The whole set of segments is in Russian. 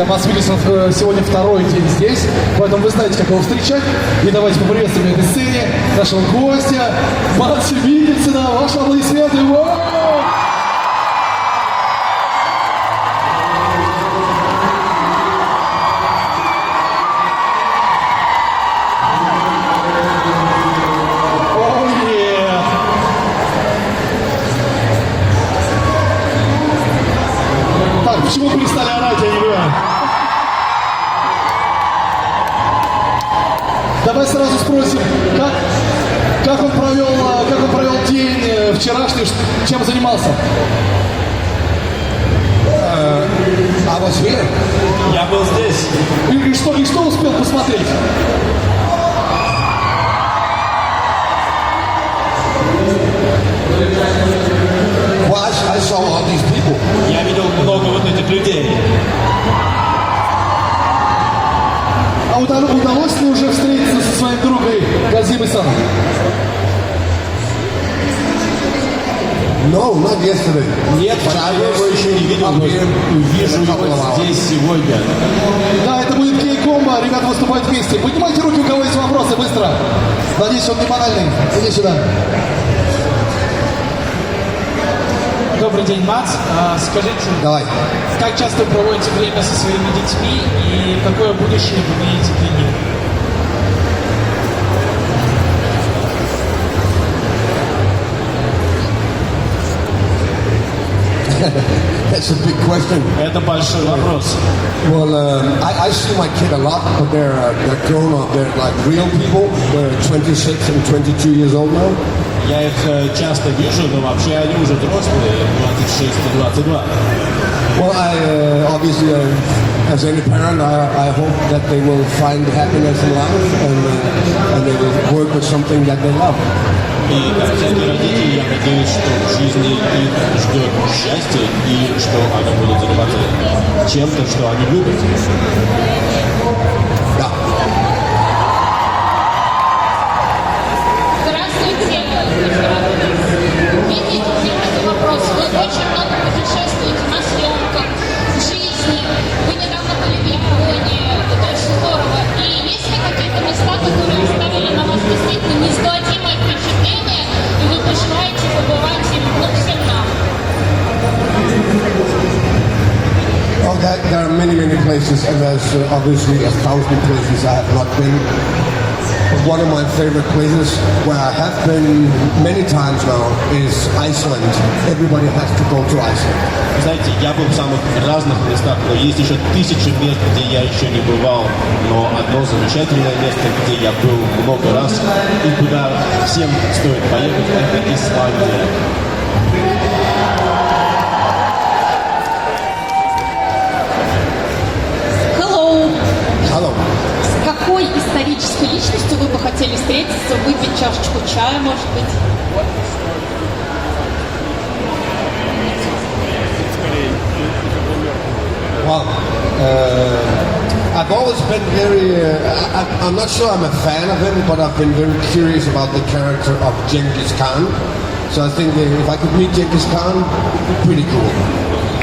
Мадс Миккельсен сегодня второй день здесь, поэтому вы знаете, как его встречать. И давайте поприветствуем на этой сцене нашего гостя Мадса Миккельсена. Ваши аплодисменты! Почему перестали орать, я не понимаю. Давай сразу спросим, как он провел день вчерашний, чем занимался? Я был здесь. И что успел посмотреть? I saw all these people. Я видел много вот этих людей. А удалось ли уже встретиться со своим другом Записом? No, not yesterday. Нет, я его еще не видел, но увижу его здесь сегодня. Да, это будет кей-комбо, ребята выступают вместе. Поднимайте руки, у кого есть вопросы, быстро. Надеюсь, он не банальный. Иди сюда. Добрый день, Мадс. Скажите, Давай. как часто вы проводите время со своими детьми и какое будущее вы видите для них? That's a big question. Это большой вопрос. Well, I see my kid a lot, but they're grown up. They're like real people. They're 26 and 22 years old now. Я их часто вижу, но вообще они уже взрослые, 26 и 22. Well, obviously, as any parent, I hope that they will find happiness in life and they will work with something that they love. И как всякий родитель, я надеюсь, что в жизни их ждет счастье и что они будут заниматься чем-то, что они любят. Да. Здравствуйте. Видите, у меня такой вопрос. Вы очень много путешествуете на съемках, в жизни. Вы недавно были в Японии, это очень здорово. И есть ли какие-то места, которые оставили на вас действительно неизгладимое впечатление, и вы пожелаете побывать им всем нам? Oh, there are many places, and there's obviously 1,000 places I have not been. But one of my favorite places where I have been many times now is Iceland. Everybody has to go to Iceland. Знаете, я был в самых разных местах, но есть еще тысячи мест, где я еще не бывал. Но одно замечательное место, где я был много раз и куда всем стоит поехать, это Исландия. Hello. С какой исторической личностью вы бы хотели встретиться, выпить чашечку чая, может быть? Well, I've always been very, I'm not sure I'm a fan of him, but I've been very curious about the character of Genghis Khan. So I think if I could meet Genghis Khan, it'd be pretty cool.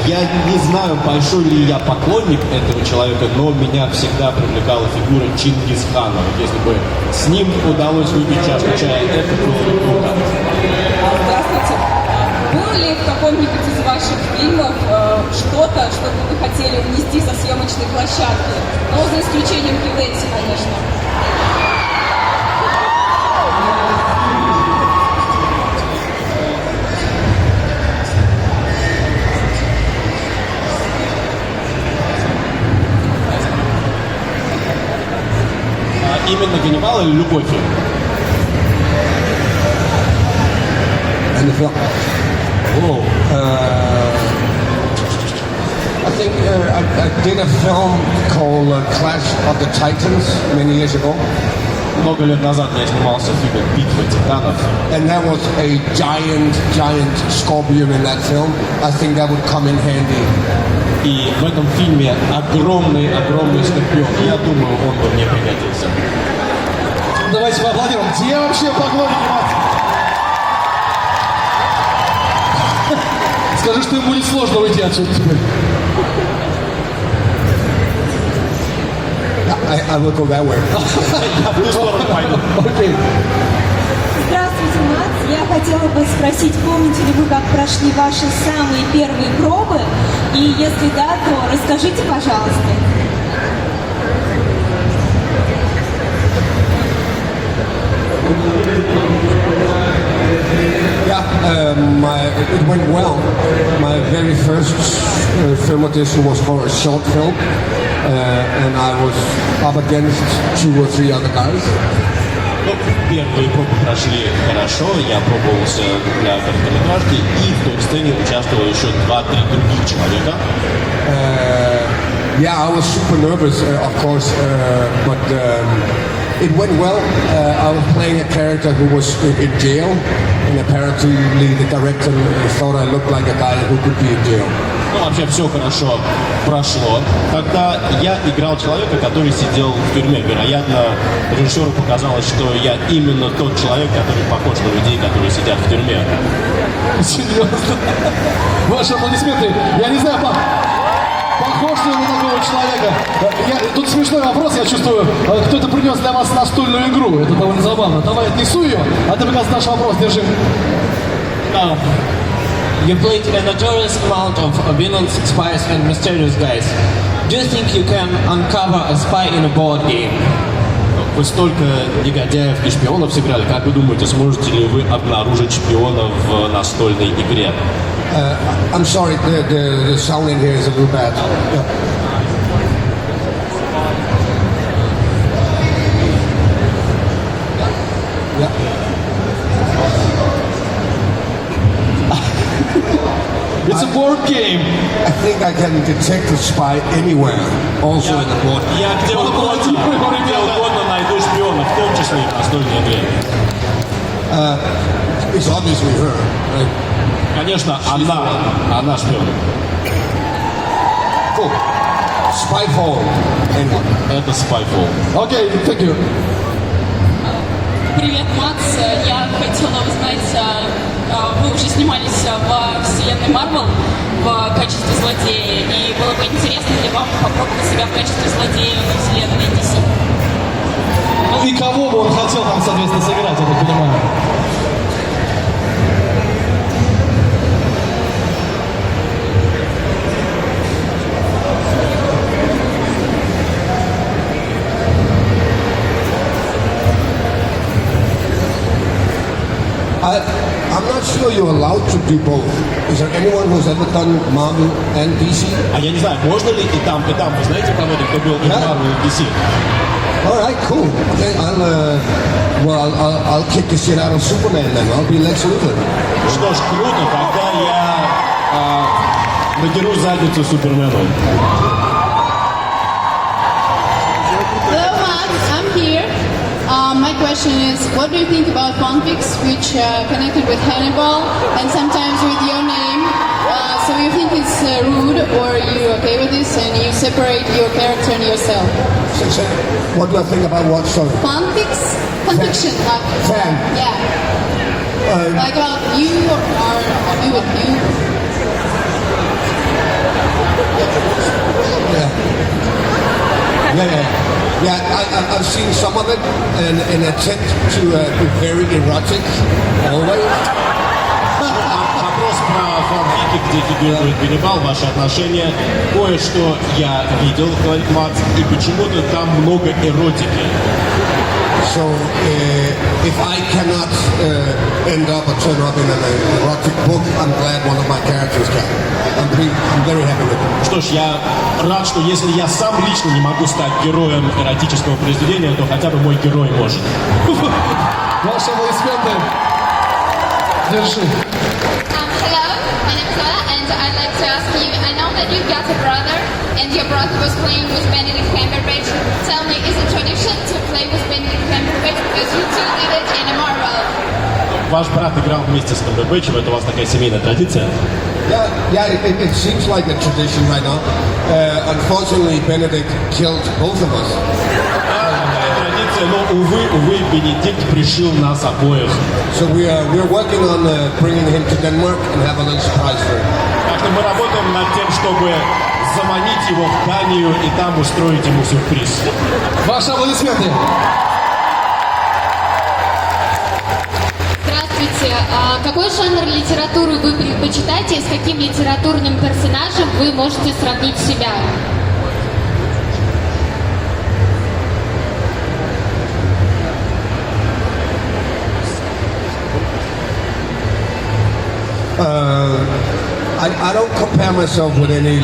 Я не знаю, большой ли я поклонник этого человека, но меня всегда привлекала фигура Чингисхана. Вот если бы с ним удалось выпить чашку чая, это было бы круто. Здравствуйте. Было ли в каком-нибудь из ваших фильмов что-то, что бы вы хотели внести со съемочной площадки? Ну, за исключением Юдетти, конечно. Именно Ганнибал или любой фильм? And the film. О, I think I did a film called Clash of the Titans many years ago. много лет назад я снимался в фильме «Битва титанов». And there was a giant scorpion in that film. I think that would come in handy. И в этом фильме огромный скорпион. Я думаю, он бы мне пригодился. Давайте поаплодируем. Где вообще поклонники Мадса? Скажи, что им будет сложно уйти отсюда теперь. I will go that way. Окей. Здравствуйте, Мадс. Я хотела бы спросить, помните ли вы, как прошли ваши самые первые пробы? И если да, то расскажите, пожалуйста. Yeah, it went well. My very first film audition was for a short film, and I was up against 2 or 3 other guys. Ну, первые пробы прошли хорошо, я пробовался для короткометражки, и в той сцене участвовало еще 2-3 других человека. Yeah, I was super nervous, of course, but it went well. I was playing a character who was in jail, and apparently the director thought I looked like a guy who could be in jail. Ну, вообще все хорошо прошло. Когда я играл человека, который сидел в тюрьме, вероятно, режиссеру показалось, что я именно тот человек, который похож на людей, которые сидят в тюрьме. Серьезно? Ваши аплодисменты. Я не знаю, похож ли на такого человека. Тут смешной вопрос, я чувствую. Кто-то принес для вас настольную игру. Это довольно забавно. Давай отнесу ее, а ты пока наш вопрос держи. You played a notorious amount of villains, spies and mysterious guys. Do you think you can uncover a spy in a board game? Вы столько негодяев и шпионов сыграли. Как вы думаете, сможете ли вы обнаружить шпиона в настольной игре? I'm sorry, the sound in here is a little bad. Yeah. It's a board game. I think I can detect a spy anywhere, also in the board. Я где угодно найду шпиона, в том числе и в настольной игре. It's obviously her, right? Конечно, она шпион. Cool. Spyfall. Anyone. Это Spyfall. Окей, thank you. Привет, Мадс. Я хотела узнать, вы уже снимались во вселенной Марвел в качестве злодея, и было бы интересно ли вам попробовать себя в качестве злодея во вселенной DC? Ну и кого бы он хотел там, соответственно, сыграть, я так понимаю? I'm not sure you're allowed to do both. Is there anyone who's ever done Marvel and DC? А я не знаю, можно ли и там, и там. Вы знаете кого-то, кто был и в Marvel, и в DC? All right, cool. Okay, I'll kick the shit out of Superman then. I'll be Lex Luthor. Что ж, круто, когда я надеру задницу Супермену. Hello, Mads. I'm here. My question is, what do you think about fanfics which connected with Hannibal and sometimes with your name? So you think it's rude, or you okay with this and you separate your character and yourself? So, what do I think about what? Sorry. Fanfics? Fanfiction, like... Fan. Yeah. Like about you or me with you? Yeah, I've seen some of it, and an attempt to be very erotic, always. Вопрос про фанфики, где фигурирует Ганнибал, ваши отношения. Кое-что я видел, говорит Мадс, и почему-то там много эротики. So, if I cannot end up or turn up in an erotic book, I'm glad one of my characters can. I'm very happy with it. Что ж, я рад, что если я сам лично не могу стать героем эротического произведения, то хотя бы мой герой может. Ваши аплодисменты. Держи. Hello, my name is Lola, and I'd like to ask you, I know that you've got a brother, and your brother was playing with Benedict Cumberbatch. Tell me, is it tradition to play with Benedict Cumberbatch, because you two did it in a Marvel? Ваш брат играл вместе с Камбербэтчем, это у вас такая семейная традиция? Yeah, it seems like a tradition right now. Unfortunately, Benedict killed both of us. Традиция, но, увы, Бенедикт пришил нас обоих. So we're working on bringing him to Denmark and have a little surprise for him. Так что мы работаем над тем, чтобы заманить его в Данию и там устроить ему сюрприз. Ваши аплодисменты. Здравствуйте. Какой жанр литературы вы предпочитаете и с каким литературным персонажем вы можете сравнить себя? I don't compare myself with any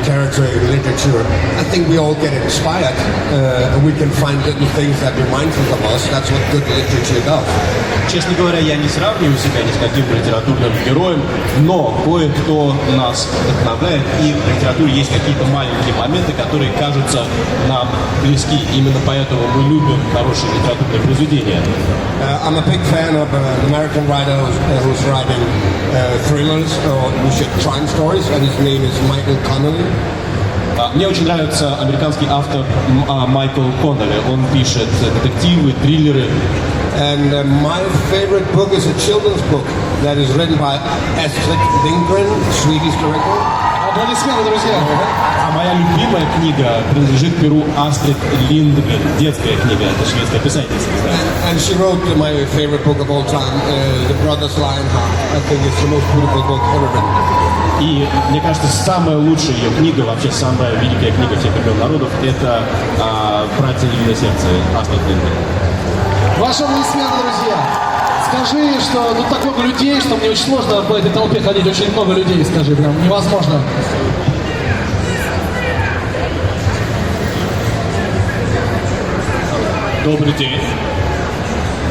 character in literature. I think we all get inspired and we can find little things that remind us of us. That's what good literature does. Честно говоря, я не сравниваю себя ни с каким литературным героем, но кое-кто нас вдохновляет, и в литературе есть какие-то маленькие моменты, которые кажутся нам близки. Именно поэтому мы любим хорошие литературные произведения. I'm a big fan of an American writer who's writing thrillers or crime stories, and his name is Michael Connelly. Мне очень нравится американский автор Майкл Коннелли. Он пишет детективы, триллеры. And my favorite book is a children's book that is written by Astrid Lindgren, Swedish director. Аплодисменты, друзья. А моя любимая книга принадлежит перу Астрид Линдгрен. Детская книга, это шведская писательница. And she wrote my favorite book of all time, The Brothers Lionheart. I think it's the most beautiful book ever written. И мне кажется, самая лучшая ее книга, вообще самая великая книга всех времен народов, это «Братья Львиное сердце» Астрид Линдгрен. Ваши аплодисменты, друзья. Скажи, что тут так много людей, что мне очень сложно по этой толпе ходить. Очень много людей, скажи, прям невозможно. Добрый день.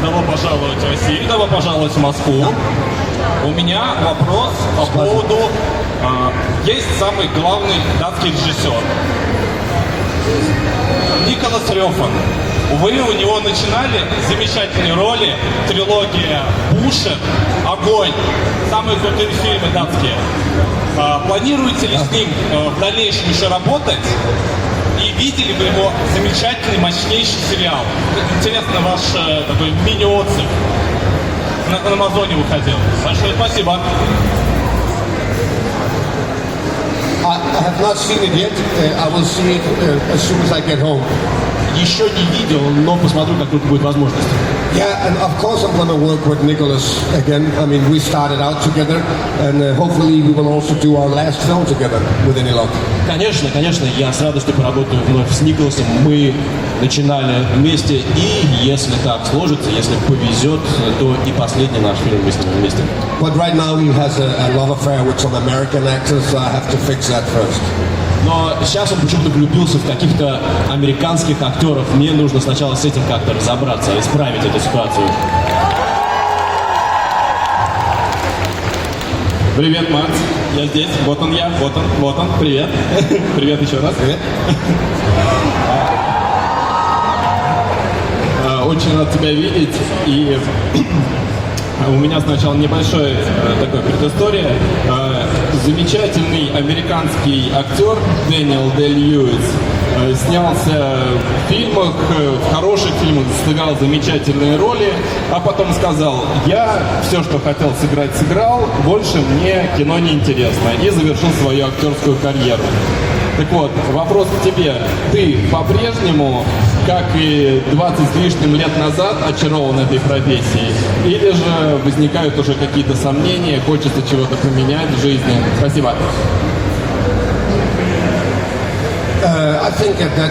Добро пожаловать в Россию, добро пожаловать в Москву. У меня вопрос по поводу... есть самый главный датский режиссер. Николас Рёфан. Вы у него начинали замечательные роли, трилогия «Бушет», «Огонь», самые крутые фильмы датские. Планируете ли с ним в дальнейшем еще работать? И видели бы его замечательный, мощнейший сериал? Интересно ваш такой мини-отзыв. На Амазоне выходил. Большое спасибо. I have not seen it yet. I will see it as soon as I get home. Еще не видел, но посмотрю, как тут будет возможность. Yeah, and of course I'm going to work with Nicholas again. I mean, we started out together, and hopefully we will also do our last film together with any luck. Конечно, конечно, я с радостью поработаю вновь с Николасом. Мы начинали вместе, и если так сложится, если повезет, то и последний наш фильм мы снимем вместе. But right now he has a love affair with some American actors, so I have to fix that first. Но сейчас он почему-то влюбился в каких-то американских актеров. Мне нужно сначала с этим как-то разобраться, исправить эту ситуацию. Привет, Мадс. Я здесь. Вот он я. Вот он. Привет. Привет еще раз. Привет. Очень рад тебя видеть. И у меня сначала небольшая такая предыстория. Замечательный американский актер Дэниел Дэ-Льюис снялся в фильмах, в хороших фильмах, сыграл замечательные роли, а потом сказал: я все, что хотел сыграть, сыграл, больше мне кино не интересно, и завершил свою актерскую карьеру. Так вот, вопрос к тебе. Ты по-прежнему, как и 20 с лишним лет назад, очарован этой профессией? Или же возникают уже какие-то сомнения, хочется чего-то поменять в жизни? Спасибо. I think that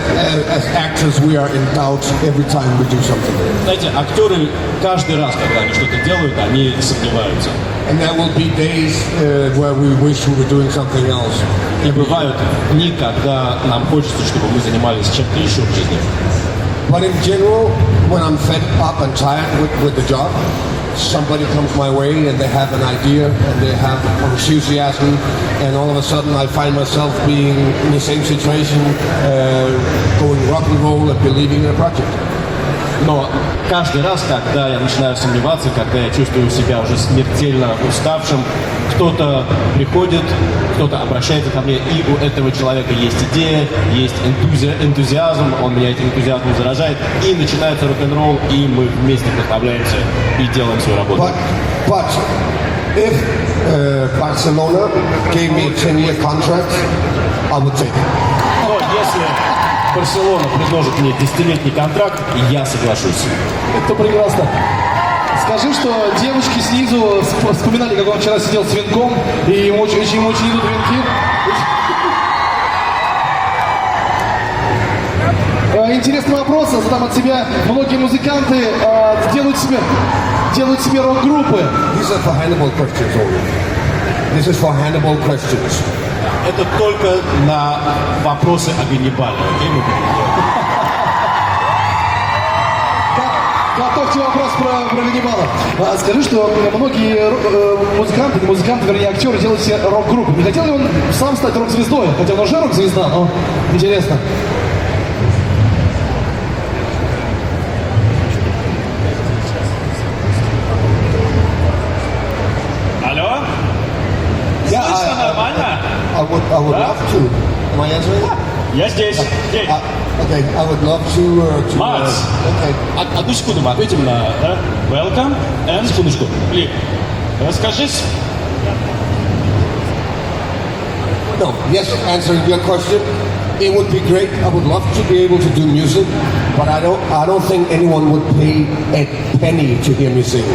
as actors we are in doubt every time we do something. Знаете, актеры каждый раз, когда они что-то делают, они сомневаются. And there will be days where we wish we were doing something else. И бывают дни, когда нам хочется, чтобы мы занимались чем-то еще в жизни. But in general, when I'm fed up and tired with the job, somebody comes my way and they have an idea and they have enthusiasm, and all of a sudden I find myself being in the same situation, going rock and roll and believing in a project. Но каждый раз, когда я начинаю сомневаться, когда я чувствую себя уже смертельно уставшим, кто-то приходит, кто-то обращается ко мне, и у этого человека есть идея, есть энтузиазм, он меня этим энтузиазмом заражает, и начинается рок-н-ролл, и мы вместе вдохновляемся и делаем свою работу. But if Barcelona gave me a 10-year contract I would take it. Но если Барселона предложит мне 10-летний контракт, я соглашусь. Это прекрасно. Скажи, что девочки снизу вспоминали, как он вчера сидел с венком, и ему очень идут венки. Интересный вопрос, задам от себя. Многие музыканты делают себе рок-группы. These are for Hannibal questions only. This is for Hannibal questions. Это только на вопросы о Ганнибале. Окей, мы будем делать. Готовьте вопрос про Ганнибала. Скажи, что многие музыканты, вернее, актеры делают себе рок-группы. Не хотел ли он сам стать рок-звездой? Хотя он уже рок-звезда, но интересно. Алло? Слышно нормально? I would love to. Am I answering? Я здесь. Здесь. Okay, I would love to Мадс. okay. Одну секунду, мы ответим на... Да? Welcome and... Секундочку. Клип. Расскажись. No, yes, answering your question, it would be great. I would love to be able to do music, but I don't think anyone would pay a penny to hear me sing.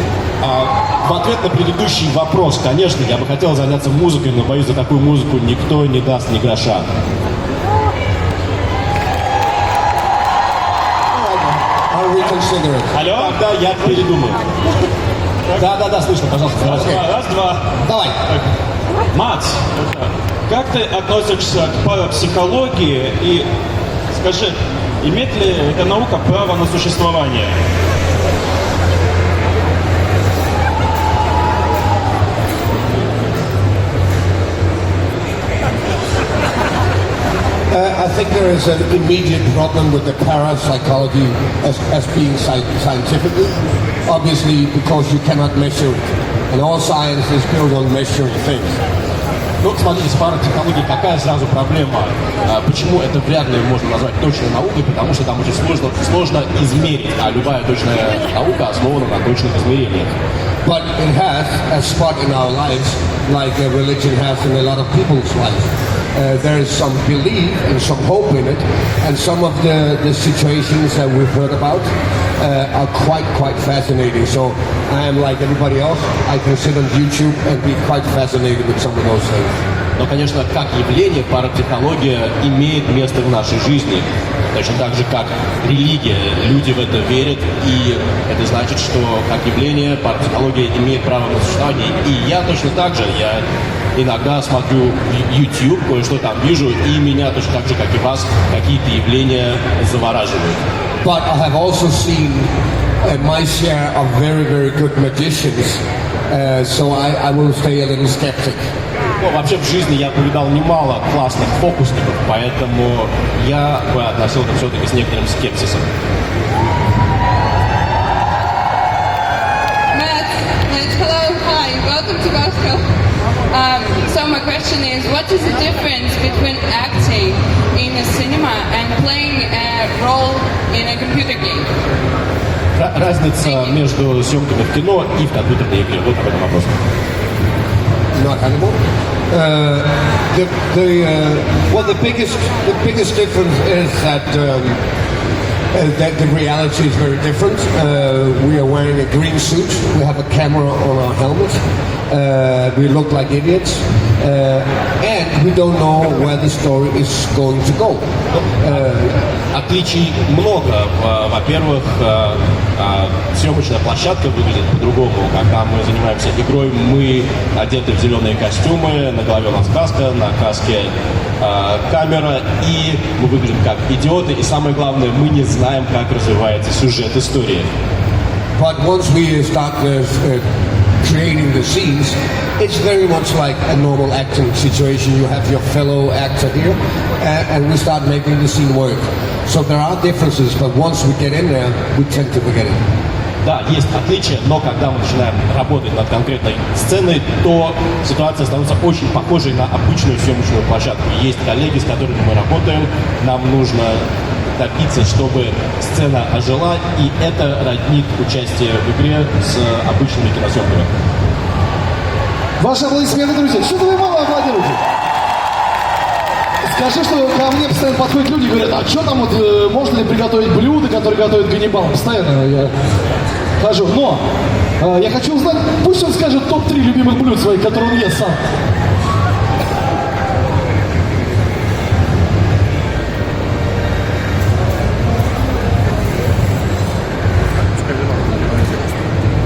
В ответ на предыдущий вопрос, конечно, я бы хотел заняться музыкой, но боюсь, за такую музыку никто не даст ни гроша. I'll reconsider it. Алло? Тогда я передумаю. Да, слышно, пожалуйста. Раз, два. Давай. Мадс, как ты относишься к парапсихологии и скажи, имеет ли эта наука право на существование? I think there is an immediate problem with the parapsychology as being scientifically. Obviously, because you cannot measure it. And all science is built on measuring things. Ну, смотрите, с парапсихологией какая сразу проблема? Почему это вряд ли можно назвать точной наукой? Потому что там очень сложно измерить, а любая точная наука основана на точных измерениях. But it has a spot in our lives, like a religion has in a lot of people's lives. There is some belief and some hope in it, and some of the situations that we've heard about are quite fascinating. So I am like everybody else. I can sit on YouTube and be quite fascinated with some of those things. Но, конечно, как явление парапсихология имеет место в нашей жизни. Точно так же, как религия. Люди в это верят, и это значит, что как явление парапсихология имеет право на существование. И я точно так же, я иногда смотрю YouTube, кое-что там вижу, и меня точно так же, как и вас, какие-то явления завораживают. But I have also seen my share of very good magicians, so I will stay a little skeptic. Ну, вообще в жизни я повидал немало классных фокусников, поэтому я бы относился все-таки с некоторым скепсисом. Mats, hello, hi, welcome to Moscow. So my question is, what is the difference between acting in a cinema and playing a role in a computer game? Разница между съемками в кино и в компьютерной игре. Вот об этом вопрос. Not animal. The biggest difference is that the reality is very different. We are wearing a green suit. We have a camera on our helmets. We look like idiots, and we don't know where the story is going to go. Отличий много. Во-первых, съемочная площадка выглядит по-другому. Когда мы занимаемся игрой, мы одеты в зеленые костюмы, на голове у нас каска, на каске камера, и мы выглядим как идиоты. И самое главное, мы не знаем, как развивается сюжет истории. But once we start creating the scenes, it's very much like a normal acting situation. You have your fellow actor here, and we start making the scene work. So there are differences, but once we get in there, we tend to forget it. Да, есть отличия, но когда мы начинаем работать над конкретной сценой, то ситуация становится очень похожей на обычную съемочную площадку. Есть коллеги, с которыми мы работаем, нам нужно добиться, чтобы сцена ожила, и это роднит участие в игре с обычными киносъемками. Ваши аплодисменты, друзья. Что-то вы мало аплодируете. Скажи, что ко мне постоянно подходят люди и говорят, а что там вот, можно ли приготовить блюда, которые готовит Ганнибал? Постоянно я хожу. Но я хочу узнать, пусть он скажет топ-3 любимых блюд своих, которые он ест сам.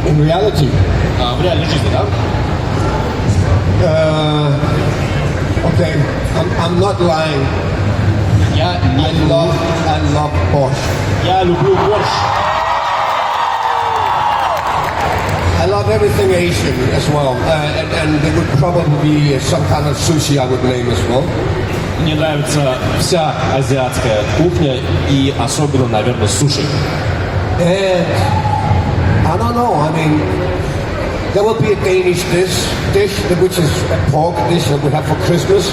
In reality, В реальной жизни, да? okay, I'm not lying. Я не I love borscht. Я люблю борщ. I love everything Asian as well, and there would probably be some kind of sushi I would name as well. Мне нравится вся азиатская кухня и особенно, наверное, суши. And I don't know. I mean, there will be a Danish dish which is a pork dish that we have for Christmas.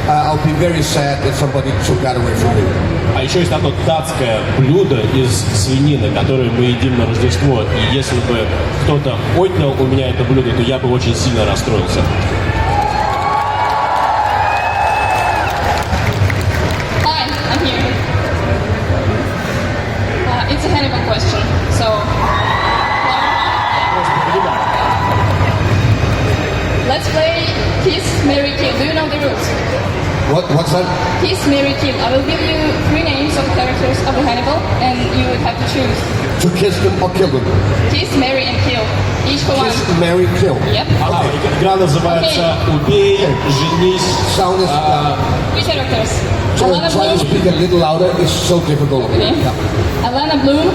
I'll be very sad if somebody took that away from me. А еще есть одно датское блюдо из свинины, которое мы едим на Рождество. И если бы кто-то отнял у меня это блюдо, то я бы очень сильно расстроился. Hi, I'm here. It's a Hannibal question, so... Let's play Kiss, Marry, Kill. Do you know the rules? What's that? Kiss, Marry, Kill. I will give you 3 names of characters of the Hannibal, and you would have to choose. To kiss them or kill them? Kiss, marry, and kill. Each for one. Kiss, marry, kill. Yep. Ага, игра называется «Убей, женись». Sound is... 3 characters. try Alana to Bloom. speak a little louder. It's so difficult. Okay. Yeah. Alana Bloom,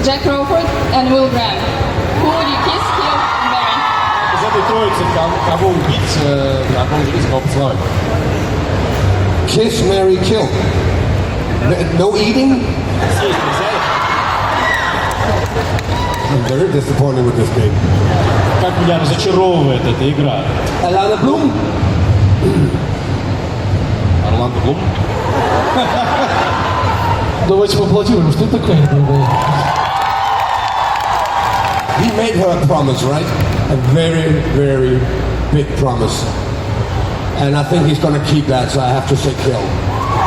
Jack Crawford, and Will Graham. Who would you kiss, kill, and marry? Из этой троицы кого убить, кого женить, кого поцеловать? Kiss, marry, kill. No eating? Съесть нельзя? I'm very disappointed with this game. Как меня разочаровывает эта игра. Alana Bloom? Орландо Блум? Давайте поаплодируем, что это такое? He made her a promise, right? A very, very big promise. And I think he's going to keep that, so I have to say kill.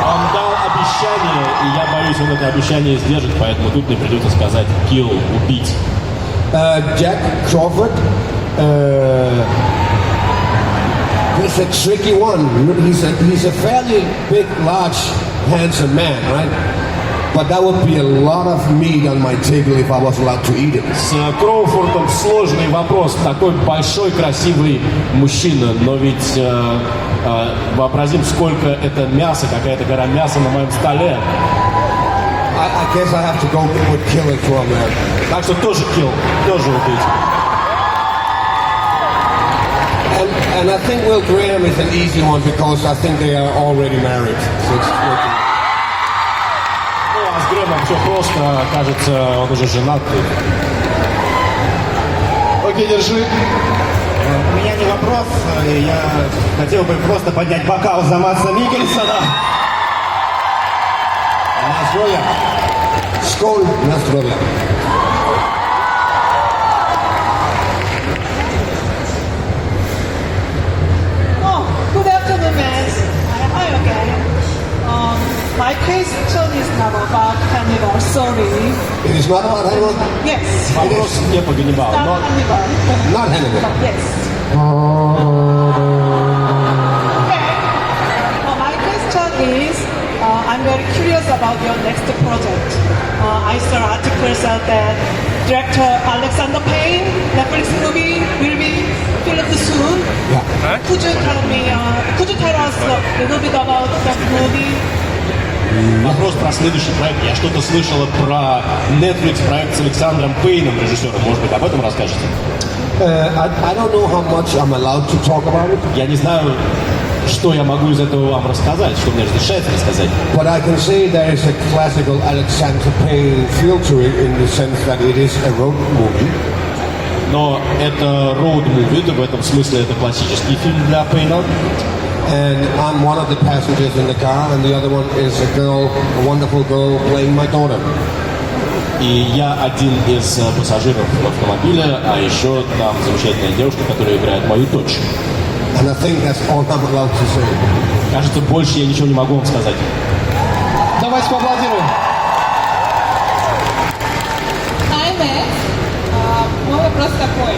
Он дал обещание, и я боюсь, он это обещание сдержит, поэтому тут мне придется сказать kill, убить. Jack Crawford, he's a tricky one. He's a fairly big, large, handsome man, right? But that would be a lot of meat on my table if I was allowed to eat it. С Кроуфордом сложный вопрос. Такой большой, красивый мужчина, но ведь вообразим, сколько это мяса, какая-то гора мяса на моем столе. I guess I have to go with kill as well, man. Так что тоже kill, тоже убить. And I think Will Graham is an easy one because I think they are already married. So it's Ну, а с Грэмом все просто, кажется, он уже женат. Окей, держи. У меня не вопрос, я хотел бы просто поднять бокал за Мадса Миккельсена. На здоровье. Skål, на здоровье. Oh, good afternoon, man. Hi again. My question is not about Hannibal, sorry. It is not about Hannibal? Yes. Вопрос не по Ганнибалу, Not но Hannibal. Not Hannibal. Yes. Okay. My question is, I'm very curious about your next project. I saw articles that director Alexander Payne, Netflix movie will be filmed soon. Yeah. Could you tell us a little bit about that movie? вопрос про следующий проект. Я что-то слышала про Netflix проект с Александром Пейном, режиссером. Может быть, об этом расскажете? I don't know how much I'm allowed to talk about it. Я не знаю, что я могу из этого вам рассказать, что мне разрешается рассказать. But I can say there is a classical Alexander Payne feel to it in the sense that it is a road movie. Но это роуд-муви, в этом смысле это классический фильм для Пейна. And I'm one of the passengers in the car, and the other one is a girl, a wonderful girl playing my daughter. И я один из пассажиров автомобиля, а еще там замечательная девушка, которая играет мою дочь. And I think that's all I'm allowed to say. Кажется, больше я ничего не могу вам сказать. Давайте поаплодируем. Hi, Max. Мой вопрос такой.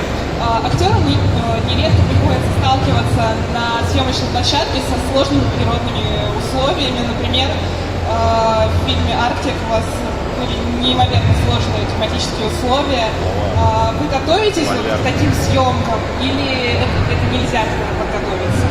Актерам нередко приходится сталкиваться на съемочной площадке со сложными природными условиями. Например, в фильме «Арктик» у вас были неимоверно сложные тематические условия. Вы готовитесь к таким съемкам или это нельзя к этому подготовиться?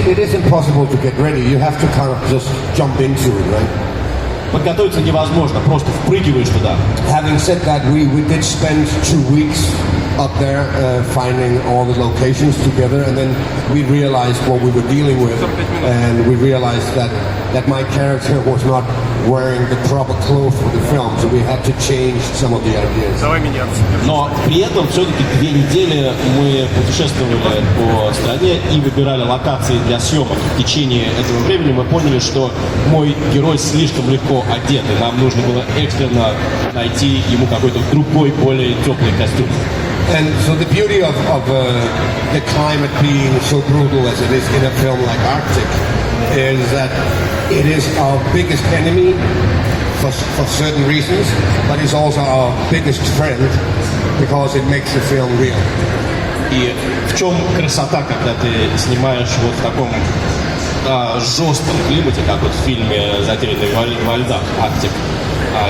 It is impossible to get ready. You have to kind of just jump into it, right? Подготовиться невозможно, просто впрыгиваешь туда. Having said that, we did spend 2 weeks up there finding all the locations together, and then we realized what we were dealing with, and we realized that my character was not wearing the proper clothes for the film, so we had to change some of the ideas. Но при этом все-таки 2 недели мы путешествовали по стране и выбирали локации для съемок. В течение этого времени мы поняли, что мой герой слишком легко одет, и нам нужно было экстренно найти ему какой-то другой, более теплый костюм. And so the beauty of the climate being so brutal as it is in a film like Arctic is that it is our biggest enemy for certain reasons, but it's also our biggest friend because it makes the film real. И в чем красота, когда ты снимаешь вот в таком жестком климате, как вот в фильме «Затерянный во льдах» «Арктик».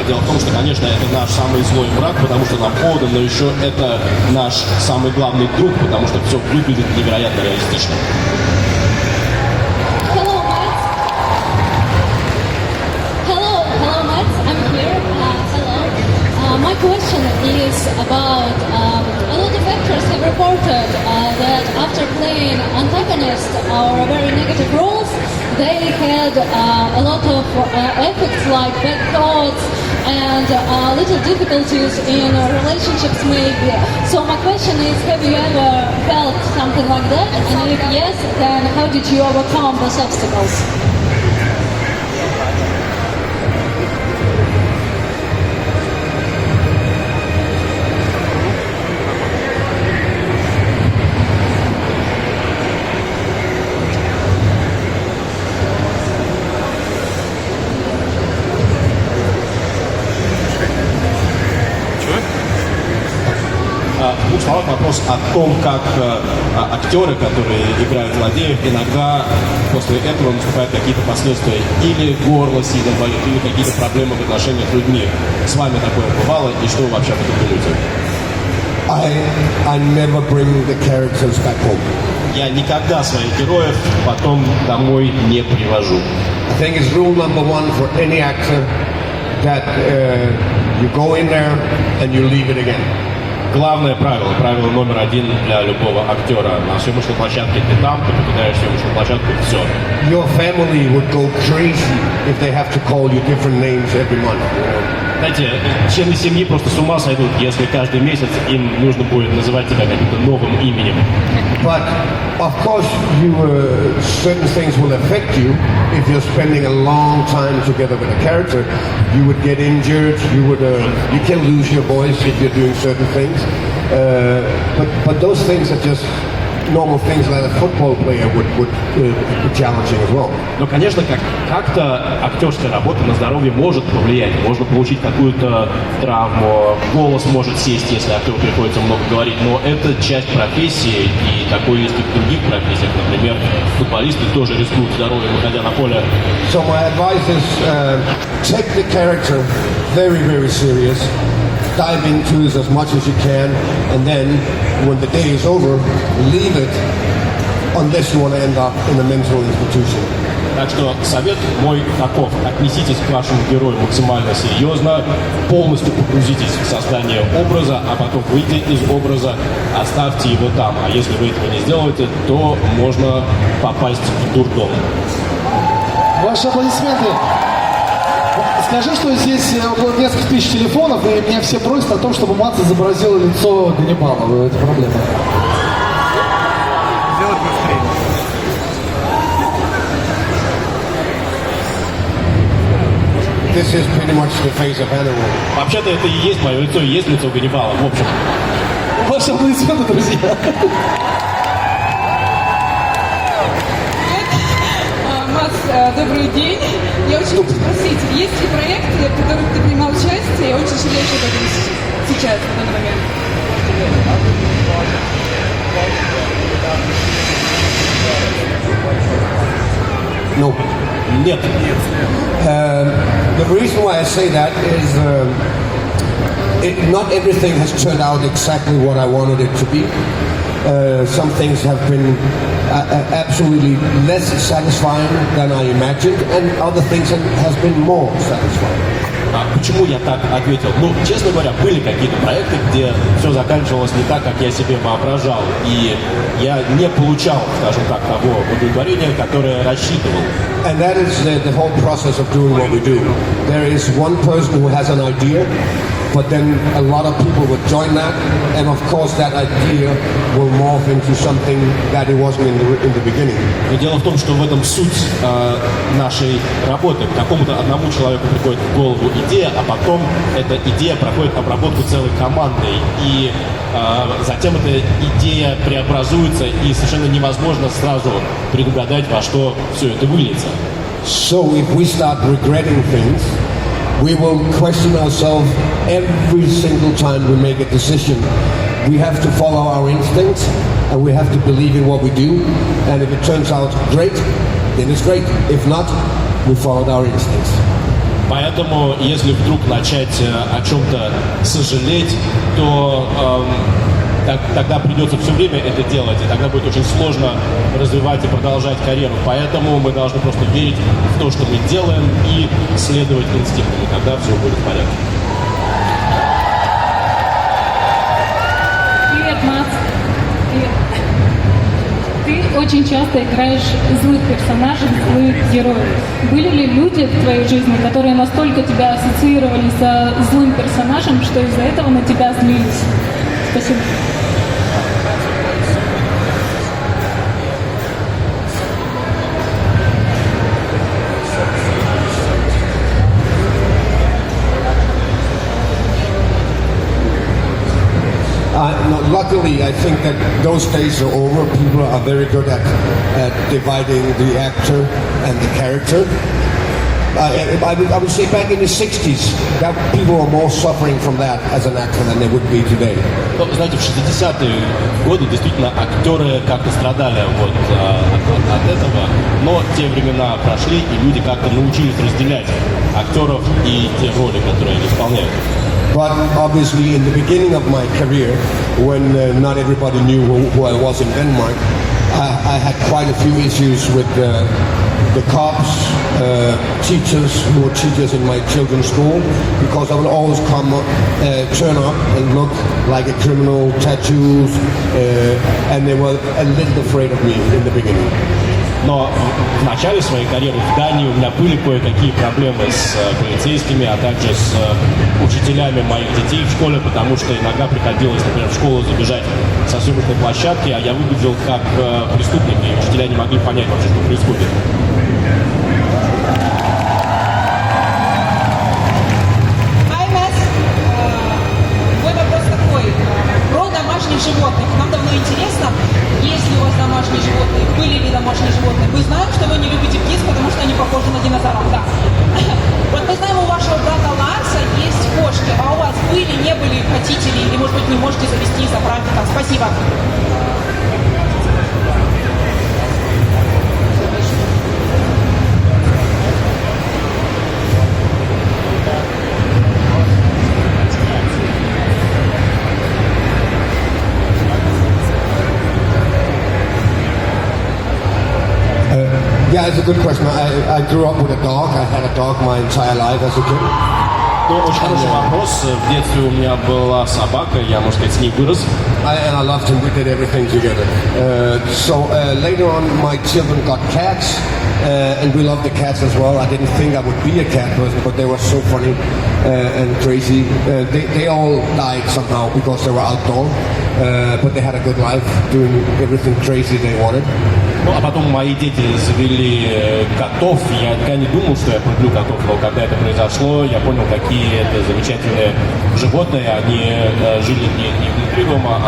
Дело в том, что, конечно, это наш самый злой враг, потому что нам холодно, но еще это наш самый главный друг, потому что все выглядит невероятно реалистично. Hello, Mats. Hello, Mats. I'm here. Hello. My question is about a lot of actors have reported that after playing antagonists or very negative roles, they had a lot of effects like bad thoughts and little difficulties in relationships maybe. So my question is, have you ever felt something like that? And if yes, then how did you overcome those obstacles? В двух словах вопрос о том, как актеры, которые играют злодеев, иногда после этого наступают какие-то последствия. Или горло сильно болит, или какие-то проблемы в отношениях с людьми. С вами такое бывало, и что вы вообще об этом думаете? I never bring the characters back home. Я никогда своих героев потом домой не привожу. I think it's rule number 1 for any actor that you go in there and you leave it again. Главное правило, правило номер 1 для любого актера. На съемочной площадке ты там, ты покидаешь съемочную площадку, все. Your family would go crazy if they have to call you different names every month. Знаете, члены семьи просто с ума сойдут, если каждый месяц им нужно будет называть тебя каким-то новым именем. But of course, certain things will affect you if you're spending a long time together with a character. You would get injured. You can lose your voice if you're doing certain things. But those things are just normal things that a football player would be challenging as well. Но, конечно, как-то актерская работа на здоровье может повлиять. Можно получить какую-то травму, голос может сесть, если актеру приходится много говорить. Но это часть профессии, и такое есть и в других профессиях. Например, футболисты тоже рискуют здоровьем, выходя на поле. So my advice is take the character very, very serious. Dive into it as much as you can, and then when the day is over, leave it unless you want to end up in a mental institution. Так что совет мой таков: отнеситесь к вашему герою максимально серьезно, полностью погрузитесь в создание образа, а потом выйдя из образа, оставьте его там. А если вы этого не сделаете, то можно попасть в дурдом. Ваши аплодисменты. Скажи, что здесь около нескольких тысяч телефонов, и меня все просят о том, чтобы Мадс изобразил лицо Ганнибала. Это проблема. Сделать быстрее. This is pretty much the face of animal. Вообще-то это и есть мое лицо, и есть лицо Ганнибала, в общем. Ваши аплодисменты, друзья. Мадс, добрый день. Я очень хочу спросить, есть ли проекты, в которых ты принимал участие, и очень жалеешь об этом сейчас, в данный момент? No. Нет. The reason why I say that is not everything has turned out exactly what I wanted it to be. Some things have been absolutely less satisfying than I imagined, and other things has been more satisfying. Почему я так ответил? Ну, честно говоря, были какие-то проекты, где все заканчивалось не так, как я себе воображал. И я не получал, скажем так, того удовлетворения, которое рассчитывал. And that is the whole process of doing what we do. There is one person who has an idea, but then a lot of people would join that, and of course that idea will morph into something that it wasn't in the beginning. Но дело в том, что в этом суть нашей работы. Какому-то одному человеку приходит в голову идея, а потом эта идея проходит обработку целой командой, и затем эта идея преобразуется, и совершенно невозможно сразу предугадать, во что все это выльется. So if we start regretting things, we will question ourselves every single time we make a decision. We have to follow our instincts, and we have to believe in what we do. And if it turns out great, then it's great. If not, we followed our instincts. Поэтому, если вдруг начать о чем-то сожалеть, то тогда придется все время это делать, и тогда будет очень сложно развивать и продолжать карьеру. Поэтому мы должны просто верить в то, что мы делаем, и следовать инстинктам, и тогда все будет в порядке. Привет, Мадс. Ты очень часто играешь злых персонажей, злых героев. Были ли люди в твоей жизни, которые настолько тебя ассоциировали со злым персонажем, что из-за этого на тебя злились? Спасибо. Luckily, I think that those days are over. People are very good at dividing the actor and the character. I would say back in the 60s, that people were more suffering from that as an actor than they would be today. Ну, знаете, в 60-е годы действительно актеры как-то страдали вот, от этого, но те времена прошли, и люди как-то научились разделять актеров и те роли, которые они исполняют. But obviously, in the beginning of my career, when not everybody knew who I was in Denmark, I had quite a few issues with the cops, teachers who were teachers in my children's school, because I would always turn up and look like a criminal, tattoos, and they were a little afraid of me in the beginning. Но в начале своей карьеры в Дании у меня были кое-какие проблемы с полицейскими, а также с учителями моих детей в школе, потому что иногда приходилось, например, в школу забежать со съемочной площадки, а я выглядел как преступник, и учителя не могли понять вообще, что происходит. Животных. Нам давно интересно, есть ли у вас домашние животные, были ли домашние животные. Мы знаем, что вы не любите птиц, потому что они похожи на динозавров. Да. Вот мы знаем, у вашего брата Ларса есть кошки, а у вас были, не были, хотите ли, или, может быть, не можете завести и забрать их. Спасибо. Yeah, it's a good question. I grew up with a dog. I had a dog my entire life as a kid. Ну, очень хороший вопрос. В детстве у меня была собака, я, можно сказать, с ней вырос. And I loved him. We did everything together. So later on, my children got cats, and we love the cats as well. I didn't think I would be a cat person, but they were so funny and crazy. They all died somehow because they were outdoor, but they had a good life doing everything crazy they wanted. Ну, а потом мои дети завели котов. Я никогда не думал, что я люблю котов, но когда это произошло, я понял, какие это замечательные животные. Они жили не внутри дома,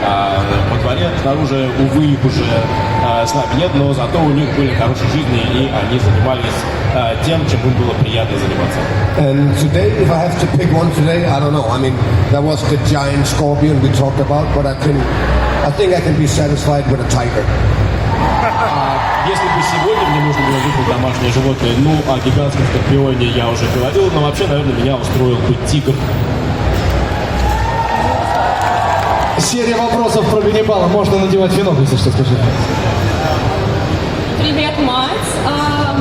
а во дворе. Снаружи, увы, уже с нами нет, но зато у них были хорошие жизни, и они занимались тем, чем им было приятно заниматься. And today, if I have to pick one today, I don't know. I mean, there was the giant scorpion we talked about, but I think I can be satisfied with a tiger. Если бы сегодня мне нужно было выбрать домашнее животное, ну, о гигантском скорпионе я уже говорил, но вообще, наверное, меня устроил бы тигр. Серия вопросов про Ганнибала. Можно надевать венок, если что, скажи. Привет, Мадс.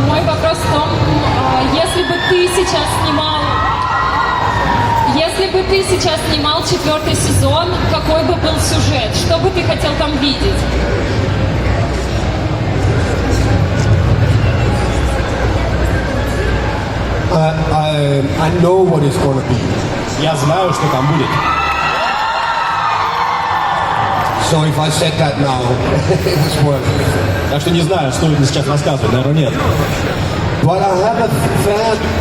Мой вопрос в том, если бы ты сейчас снимал 4-й сезон, какой бы был сюжет? Что бы ты хотел там видеть? I know what it's going to be. Я знаю, что там будет. So if I said that now, it was spoiled. Так что не знаю, что я сейчас рассказываю, наверное, нет. But I have a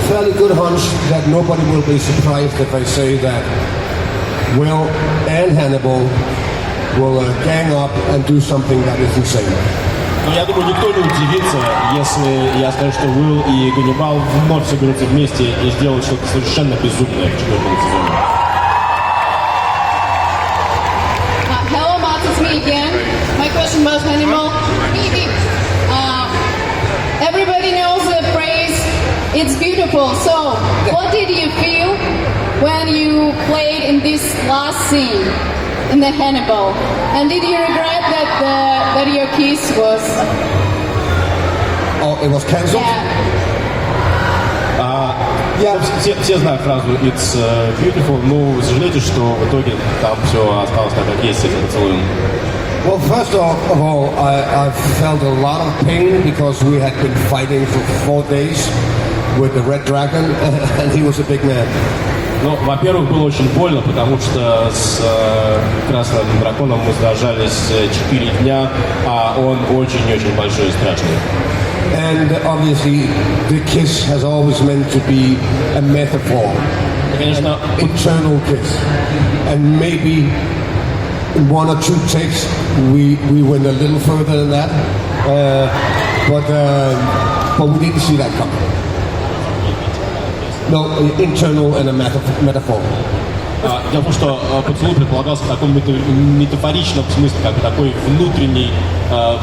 fairly good hunch that nobody will be surprised if I say that Will and Hannibal will gang up and do something that is insane. Но я думаю, никто не удивится, если я скажу, что Уилл и Ганнибал вновь соберутся вместе и сделают что-то совершенно безумное в 4-м сезоне. Hello, Mats, it's me again. My question about Hannibal. Everybody knows the phrase, it's beautiful. So, what did you feel when you played in this last scene? In the Hannibal, and did you regret that your kiss was? Oh, it was cancelled. Yeah. Все знают фразу "It's beautiful", но сожалеете, что в итоге там все осталось так, как есть с этим поцелуем? Well, first of all, I felt a lot of pain because we had been fighting for 4 days with the Red Dragon, and he was a big man. Ну, во-первых, было очень больно, потому что с Красным Драконом мы сражались 4 дня, а он очень-очень большой и страшный. And obviously, the kiss has always meant to be a metaphor, конечно, an internal kiss. And maybe in 1 or 2 takes, we went a little further than that, but we didn't see that coming. No, internal and a metaphor. Дело в том, что поцелуй предполагался в таком метафоричном смысле, как бы такой внутренний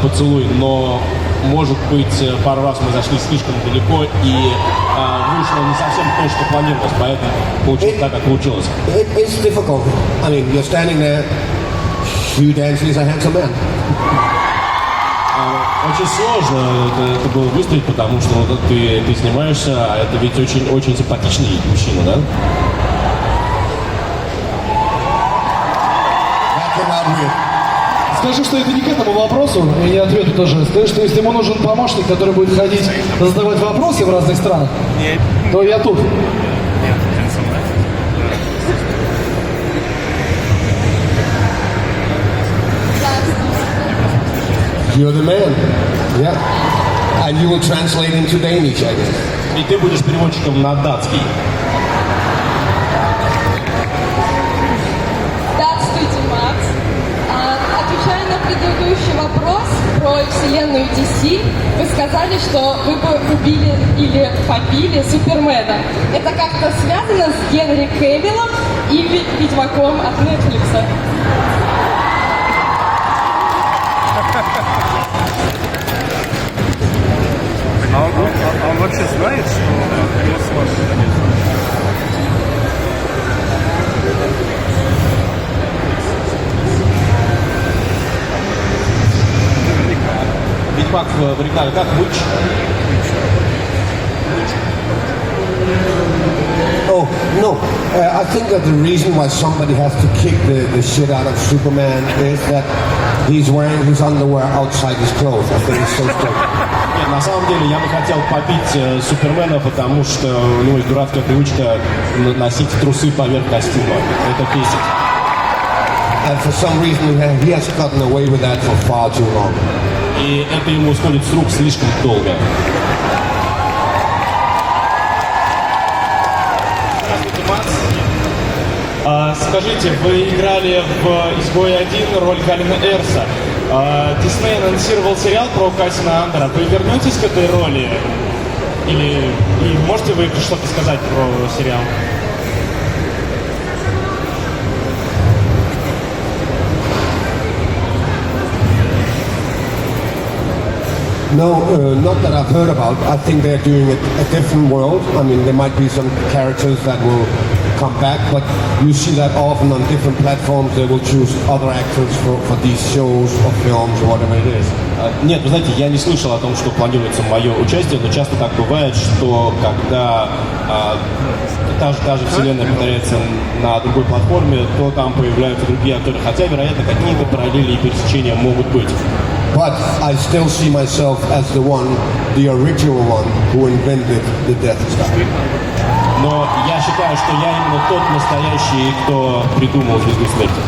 поцелуй, но, может быть, пару раз мы зашли слишком далеко и вышло не совсем то, что планировалось, поэтому получилось так, как получилось. It's difficult. I mean, you're standing there, Hugh Dancy is a handsome man. Очень сложно это было выстроить, потому что вот ты снимаешься, а это ведь очень симпатичный мужчина, да? Скажи, что это не к этому вопросу, и не ответу тоже. Скажи, что если ему нужен помощник, который будет ходить, задавать вопросы в разных странах, то я тут. You're the man. Yeah. And you will translate into Danish, I guess. И ты будешь переводчиком на датский. Здравствуйте, Мадс. Отвечая на предыдущий вопрос про вселенную DC, вы сказали, что вы бы убили или побили Супермена. Это как-то связано с Генри Кевиллом и Ведьмаком от Netflix? А он вообще знает, что его сложно? Ведьмак в оригинале как Witch? Oh, no. I think that the reason why somebody has to kick the shit out of Superman is that he's wearing his underwear outside his clothes. I think it's so strange. Нет, на самом деле я бы хотел побить Супермена, потому что у него есть дурацкая привычка носить трусы поверх костюма. Это бесит. And for some reason, he has gotten away with that for far too long. И это ему сходит с рук слишком долго. Здравствуйте, Мадс. Скажите, вы играли в «Изгой 1» роль Галина Эрса. Дисней анонсировал сериал про Кассина Андера. Вы вернетесь к этой роли? Или и можете вы что-то сказать про сериал? No, not that I've heard about. I think they're doing a different world. I mean, there might be some characters that will come back, but you see that often on different platforms. They will choose other actors for these shows or films or whatever it is. Нет, вы знаете, я не слышал о том, что планируется мое участие, но часто так бывает, что когда та же вселенная повторяется на другой платформе, то там появляются другие актеры, хотя, вероятно, какие-то параллели и пересечения могут быть. But I still see myself as the original one who invented the Death Star. Но я считаю, что я именно тот настоящий, кто придумал звезду смерти.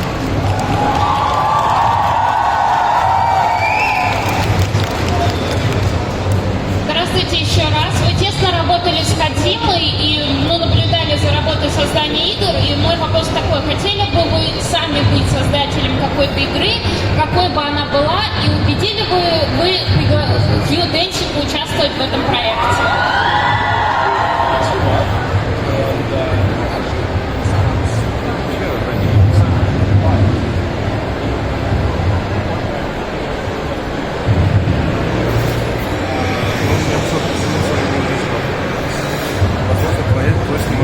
Здравствуйте еще раз. Вы тесно работали с Кодзимой и наблюдали за работой создания игр. И мой вопрос такой: хотели бы вы сами быть создателем какой-то игры, какой бы она была, и убедили бы вы Хью Денчика участвовать в этом проекте?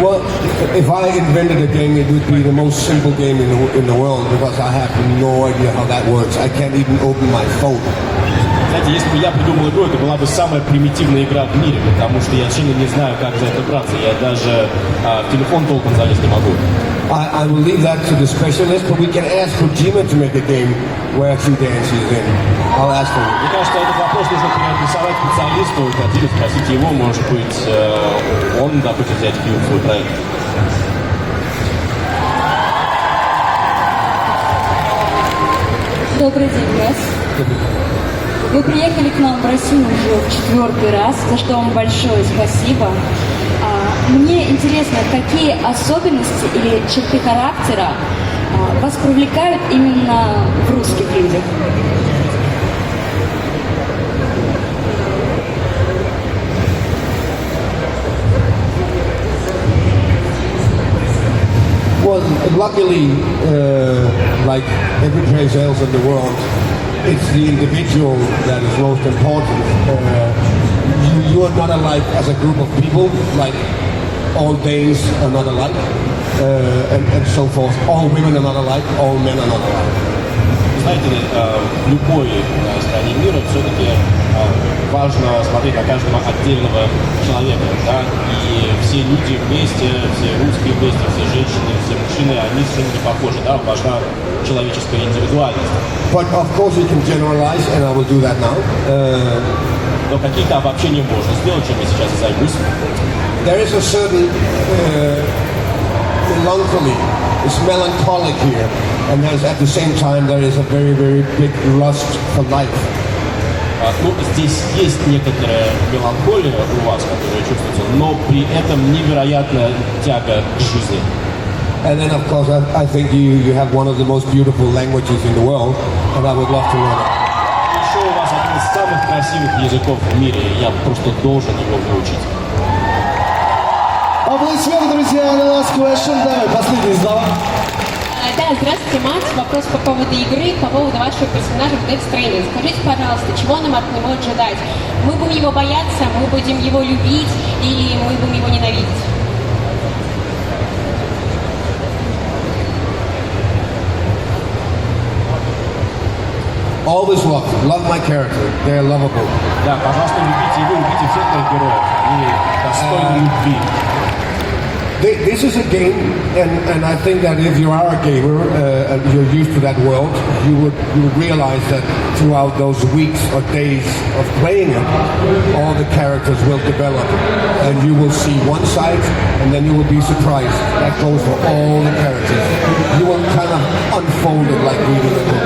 Well, if I invented a game, it would be the most simple game in the world because I have no idea how that works. I can't even open my phone. Знаете, если бы я придумал игру, это была бы самая примитивная игра в мире, потому что я совершенно не знаю, как за это браться. Я даже в телефон толком залезть не могу. I will leave that to the specialist, but we can ask Kojima to make a game where Hugh Dance is in. I'll ask him. Мне кажется, этот вопрос нужно переадресовать специалисту, Кодзиме, спросить его, может быть, он захочет взять Хью в свой проект. Добрый день, Газ. Вы приехали к нам в Россию уже в 4-й раз, за что вам большое спасибо. Мне интересно, какие особенности или черты характера вас привлекают именно в русских людях? Well, luckily, like every place else in the world, it's the individual that is most important. You are not alike as a group of people, like all Danes are not alike, and so forth. All women are not alike, all men are not alike. Знаете, в любой стране мира все-таки важно смотреть на каждого отдельного человека, да, и все люди вместе, все русские вместе, все женщины, все мужчины, они совершенно не похожи, да, важна человеческая индивидуальность. But of course you can generalize, and I will do that now. Но какие-то обобщения можно сделать, чем я сейчас и займусь. There is a certain melancholy, it's melancholic here, and there's, at the same time there is a very, very big lust for life. Ну, здесь есть некоторая меланхолия у вас, которая чувствуется, но при этом невероятная тяга к жизни. And then, of course, I think you have one of the most beautiful languages in the world, and I would love to learn it. Еще у вас один из самых красивых языков в мире, и я просто должен его выучить. Аплодисменты, друзья, на last question. Давай, последние слова. Да, здравствуйте, Мадс. Вопрос по поводу игры, по поводу вашего персонажа в Death Stranding. Скажите, пожалуйста, чего нам от него ожидать? Мы будем его бояться, мы будем его любить или мы будем его ненавидеть? Always love my character. They're lovable. Да, пожалуйста, любите его, любите всех моих героев. Они достойны любви. This is a game, and I think that if you are a gamer and you're used to that world, you would realize that throughout those weeks or days of playing it, all the characters will develop. And you will see one side, and then you will be surprised. That goes for all the characters. You will kind of unfold it like reading a book.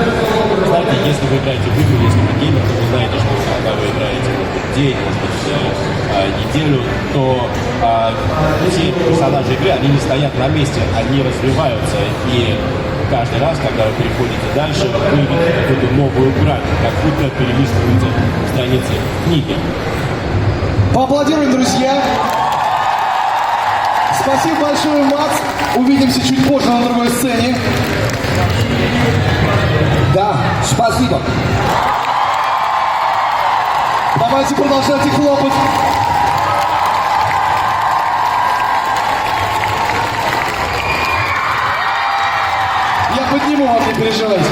Знаете, если вы играете в игры, если вы геймер, то вы знаете, что когда вы играете день, может быть, неделю, то все персонажи игры, они не стоят на месте, они развиваются. И каждый раз, когда вы переходите дальше, вы видите какую-то новую грань, как будто перелистываете страницы книги. Поаплодируем, друзья! Спасибо большое, Мадс. Увидимся чуть позже на другой сцене. Да, спасибо. Давайте продолжайте хлопать. Я подниму вас, не переживайте.